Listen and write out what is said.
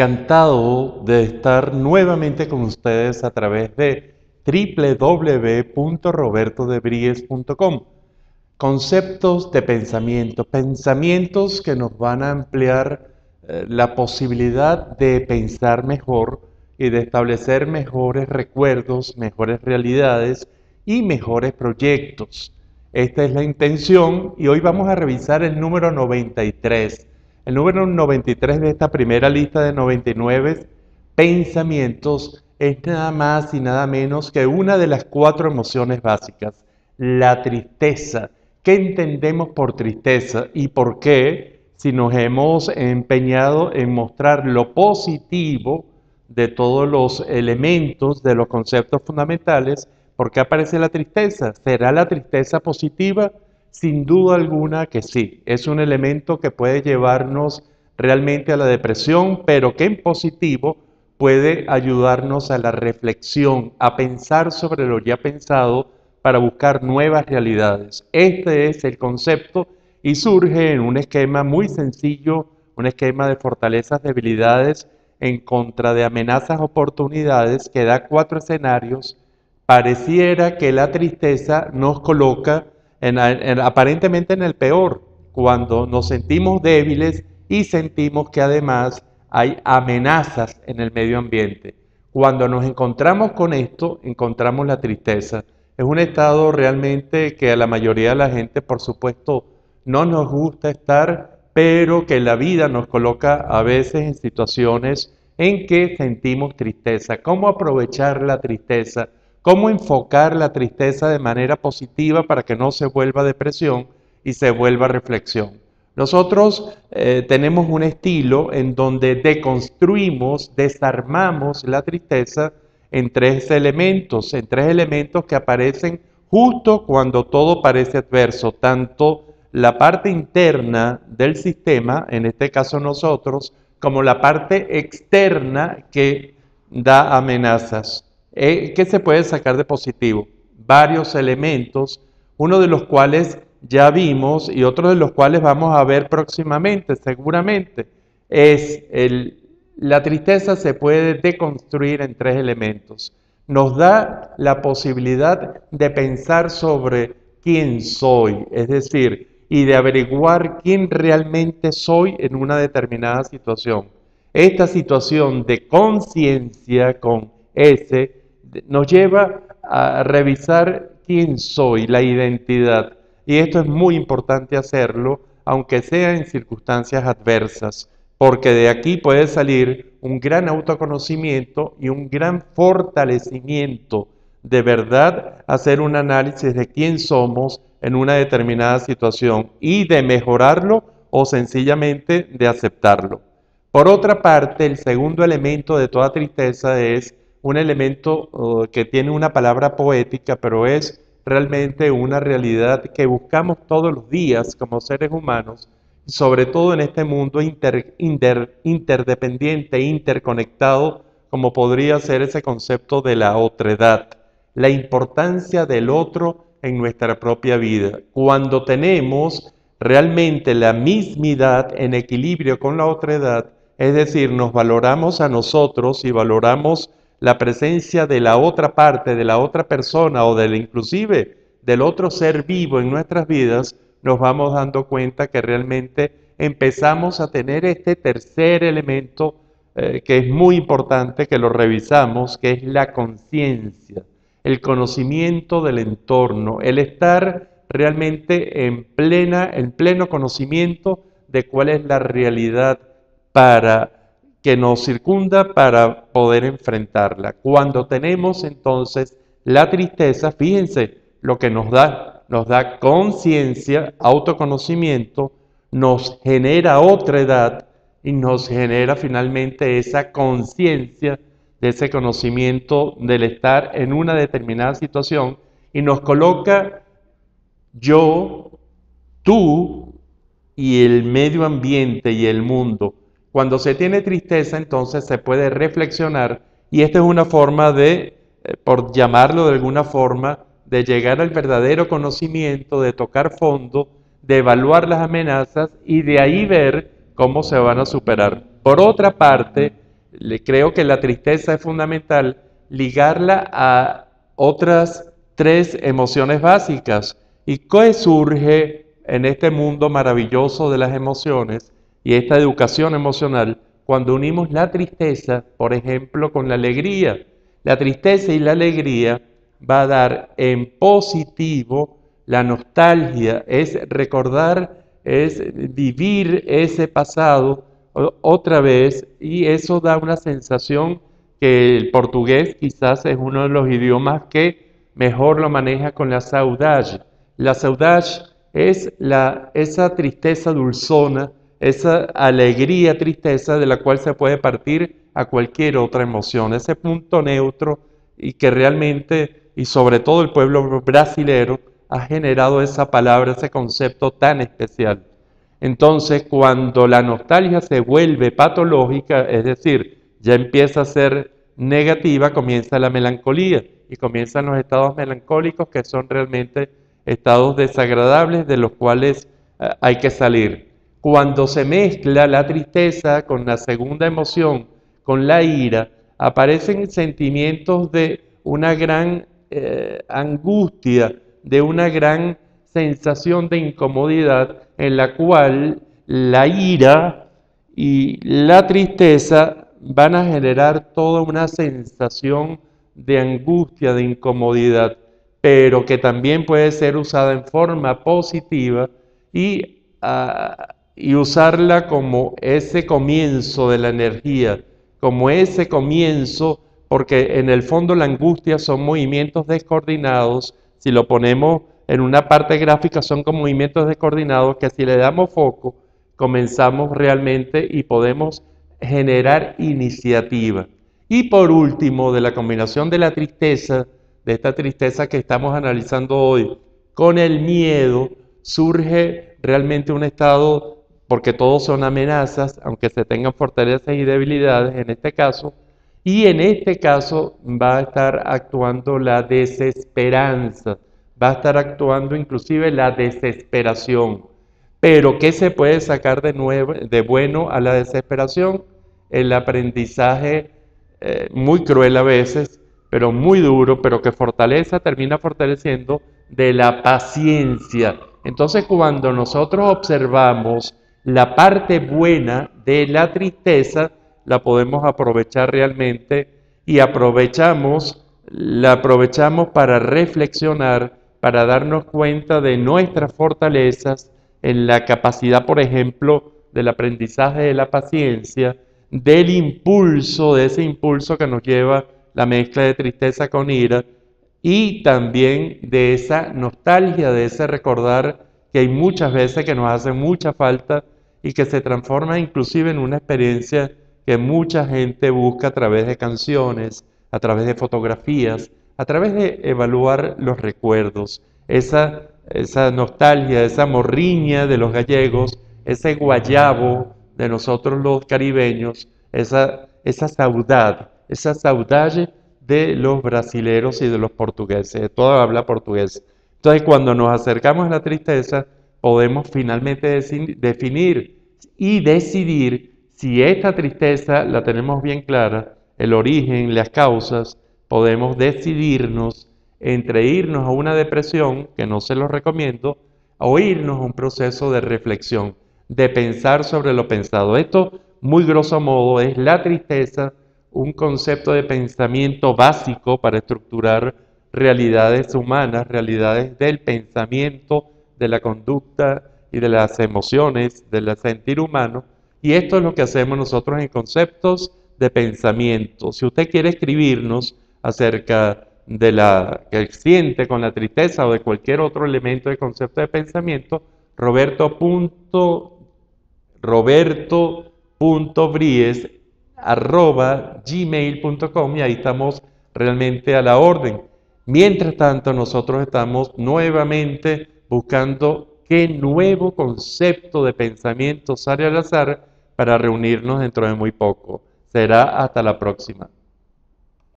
Encantado de estar nuevamente con ustedes a través de www.robertodebries.com. Conceptos de pensamiento, pensamientos que nos van a ampliar la posibilidad de pensar mejor y de establecer mejores recuerdos, mejores realidades y mejores proyectos. Esta es la intención y hoy vamos a revisar el número 93. El número 93 de esta primera lista de 99 pensamientos es nada más y nada menos que una de las 4 emociones básicas, la tristeza. ¿Qué entendemos por tristeza y por qué, si nos hemos empeñado en mostrar lo positivo de todos los elementos, de los conceptos fundamentales, por qué aparece la tristeza? ¿Será la tristeza positiva? Sin duda alguna que sí, es un elemento que puede llevarnos realmente a la depresión, pero que en positivo puede ayudarnos a la reflexión, a pensar sobre lo ya pensado para buscar nuevas realidades. Este es el concepto y surge en un esquema muy sencillo, un esquema de fortalezas, debilidades en contra de amenazas, oportunidades, que da 4 escenarios. Pareciera que la tristeza nos coloca aparentemente en el peor, cuando nos sentimos débiles y sentimos que además hay amenazas en el medio ambiente. Cuando nos encontramos con esto, encontramos la tristeza. Es un estado realmente que a la mayoría de la gente, por supuesto, no nos gusta estar, pero que la vida nos coloca a veces en situaciones en que sentimos tristeza. ¿Cómo aprovechar la tristeza? ¿Cómo enfocar la tristeza de manera positiva para que no se vuelva depresión y se vuelva reflexión? Nosotros tenemos un estilo en donde deconstruimos, desarmamos la tristeza en 3 elementos, que aparecen justo cuando todo parece adverso, tanto la parte interna del sistema, en este caso nosotros, como la parte externa que da amenazas. ¿Qué se puede sacar de positivo? Varios elementos, uno de los cuales ya vimos y otro de los cuales vamos a ver próximamente, seguramente, la tristeza se puede deconstruir en 3 elementos. Nos da la posibilidad de pensar sobre quién soy, es decir, y de averiguar quién realmente soy en una determinada situación. Esta situación de conciencia con S nos lleva a revisar quién soy, la identidad. Y esto es muy importante hacerlo, aunque sea en circunstancias adversas, porque de aquí puede salir un gran autoconocimiento y un gran fortalecimiento de verdad, hacer un análisis de quién somos en una determinada situación y de mejorarlo o sencillamente de aceptarlo. Por otra parte, el segundo elemento de toda tristeza es un elemento que tiene una palabra poética, pero es realmente una realidad que buscamos todos los días como seres humanos, sobre todo en este mundo interdependiente e interconectado, como podría ser ese concepto de la otredad, la importancia del otro en nuestra propia vida. Cuando tenemos realmente la mismidad en equilibrio con la otredad, es decir, nos valoramos a nosotros y valoramos la presencia de la otra parte, de la otra persona o inclusive del otro ser vivo en nuestras vidas, nos vamos dando cuenta que realmente empezamos a tener este tercer elemento que es muy importante que lo revisamos, que es la conciencia, el conocimiento del entorno, el estar realmente en pleno conocimiento de cuál es la realidad para que nos circunda para poder enfrentarla. Cuando tenemos entonces la tristeza, fíjense lo que nos da conciencia, autoconocimiento, nos genera otredad y nos genera finalmente esa conciencia de ese conocimiento del estar en una determinada situación y nos coloca yo, tú y el medio ambiente y el mundo. Cuando se tiene tristeza, entonces se puede reflexionar y esta es una forma de, por llamarlo de alguna forma, de llegar al verdadero conocimiento, de tocar fondo, de evaluar las amenazas y de ahí ver cómo se van a superar. Por otra parte, creo que la tristeza es fundamental ligarla a otras tres emociones básicas. ¿Y qué surge en este mundo maravilloso de las emociones y esta educación emocional cuando unimos la tristeza, por ejemplo, con la alegría? La tristeza y la alegría va a dar en positivo la nostalgia, es recordar, es vivir ese pasado otra vez, y eso da una sensación que el portugués quizás es uno de los idiomas que mejor lo maneja con la saudade. La saudade es esa tristeza dulzona, esa alegría, tristeza de la cual se puede partir a cualquier otra emoción, ese punto neutro, y que realmente, y sobre todo el pueblo brasilero, ha generado esa palabra, ese concepto tan especial. Entonces, cuando la nostalgia se vuelve patológica, es decir, ya empieza a ser negativa, comienza la melancolía y comienzan los estados melancólicos, que son realmente estados desagradables de los cuales hay que salir. Cuando se mezcla la tristeza con la segunda emoción, con la ira, aparecen sentimientos de una gran angustia, de una gran sensación de incomodidad, en la cual la ira y la tristeza van a generar toda una sensación de angustia, de incomodidad, pero que también puede ser usada en forma positiva y usarla como ese comienzo de la energía, como ese comienzo, porque en el fondo la angustia son movimientos descoordinados. Si lo ponemos en una parte gráfica, son como movimientos descoordinados que, si le damos foco, comenzamos realmente y podemos generar iniciativa. Y por último, de la combinación de la tristeza, de esta tristeza que estamos analizando hoy, con el miedo, surge realmente un estado, porque todos son amenazas, aunque se tengan fortalezas y debilidades en este caso, y en este caso va a estar actuando la desesperanza, va a estar actuando inclusive la desesperación. Pero ¿qué se puede sacar de bueno a la desesperación? El aprendizaje muy cruel a veces, pero muy duro, pero que termina fortaleciendo, de la paciencia. Entonces, cuando nosotros observamos la parte buena de la tristeza, la podemos aprovechar realmente, y la aprovechamos para reflexionar, para darnos cuenta de nuestras fortalezas en la capacidad, por ejemplo, del aprendizaje de la paciencia, del impulso, de ese impulso que nos lleva la mezcla de tristeza con ira, y también de esa nostalgia, de ese recordar que hay muchas veces que nos hace mucha falta y que se transforma inclusive en una experiencia que mucha gente busca a través de canciones, a través de fotografías, a través de evaluar los recuerdos, esa nostalgia, esa morriña de los gallegos, ese guayabo de nosotros los caribeños, esa saudade de los brasileros y de los portugueses, de toda habla portuguesa. Entonces, cuando nos acercamos a la tristeza, podemos finalmente definir y decidir si esta tristeza la tenemos bien clara, el origen, las causas. Podemos decidirnos entre irnos a una depresión, que no se lo recomiendo, o irnos a un proceso de reflexión, de pensar sobre lo pensado. Esto, muy grosso modo, es la tristeza, un concepto de pensamiento básico para estructurar realidades humanas, realidades del pensamiento, de la conducta y de las emociones, del sentir humano. Y esto es lo que hacemos nosotros en conceptos de pensamiento. Si usted quiere escribirnos acerca de la que siente con la tristeza o de cualquier otro elemento de concepto de pensamiento, roberto.bries@gmail.com, y ahí estamos realmente a la orden. Mientras tanto, nosotros estamos nuevamente buscando qué nuevo concepto de pensamiento sale al azar para reunirnos dentro de muy poco. Será hasta la próxima.